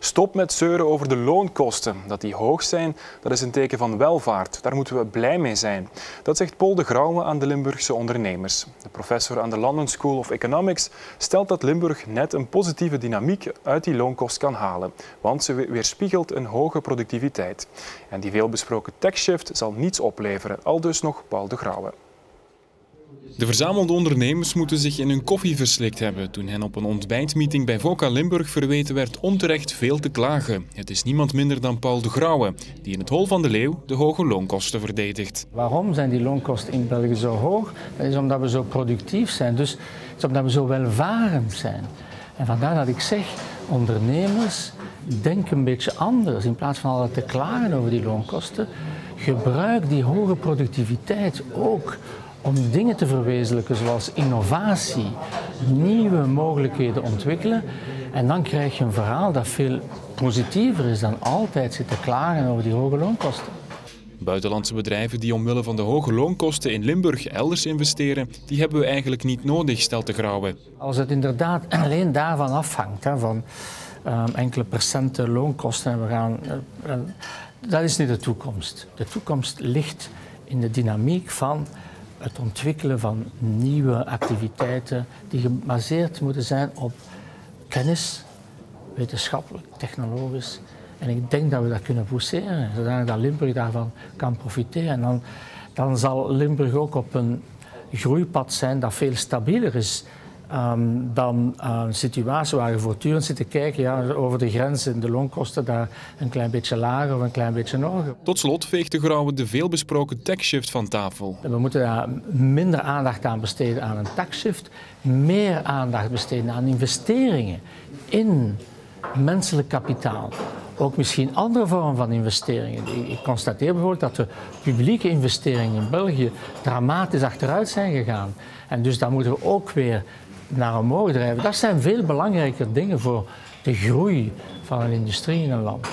Stop met zeuren over de loonkosten. Dat die hoog zijn, dat is een teken van welvaart. Daar moeten we blij mee zijn. Dat zegt Paul de Grauwe aan de Limburgse ondernemers. De professor aan de London School of Economics stelt dat Limburg net een positieve dynamiek uit die loonkost kan halen. Want ze weerspiegelt een hoge productiviteit. En die veelbesproken taxshift zal niets opleveren, aldus nog Paul de Grauwe. De verzamelde ondernemers moeten zich in hun koffie verslikt hebben toen hen op een ontbijtmeeting bij VOCA Limburg verweten werd onterecht veel te klagen. Het is niemand minder dan Paul de Grauwe, die in het hol van de leeuw de hoge loonkosten verdedigt. Waarom zijn die loonkosten in België zo hoog? Dat is omdat we zo productief zijn, dus het is omdat we zo welvarend zijn. En vandaar dat ik zeg, ondernemers, denk een beetje anders. In plaats van altijd te klagen over die loonkosten, gebruik die hoge productiviteit ook om dingen te verwezenlijken zoals innovatie, nieuwe mogelijkheden ontwikkelen. En dan krijg je een verhaal dat veel positiever is dan altijd zitten klagen over die hoge loonkosten. Buitenlandse bedrijven die omwille van de hoge loonkosten in Limburg elders investeren, die hebben we eigenlijk niet nodig, stelt de Grauwe. Als het inderdaad alleen daarvan afhangt, van enkele procenten loonkosten, en we gaan, dat is niet de toekomst. De toekomst ligt in de dynamiek van het ontwikkelen van nieuwe activiteiten die gebaseerd moeten zijn op kennis, wetenschappelijk, technologisch. En ik denk dat we dat kunnen pousseren, zodat Limburg daarvan kan profiteren. En dan zal Limburg ook op een groeipad zijn dat veel stabieler is dan een situatie waar je voortdurend zit te kijken over de grenzen en de loonkosten daar een klein beetje lager of een klein beetje hoger. Tot slot veegt de Grauwe de veelbesproken taxshift van tafel. We moeten daar minder aandacht aan besteden aan een taxshift, meer aandacht besteden aan investeringen in menselijk kapitaal. Ook misschien andere vormen van investeringen. Ik constateer bijvoorbeeld dat de publieke investeringen in België dramatisch achteruit zijn gegaan. En dus daar moeten we ook weer naar omhoog drijven. Dat zijn veel belangrijker dingen voor de groei van een industrie in een land.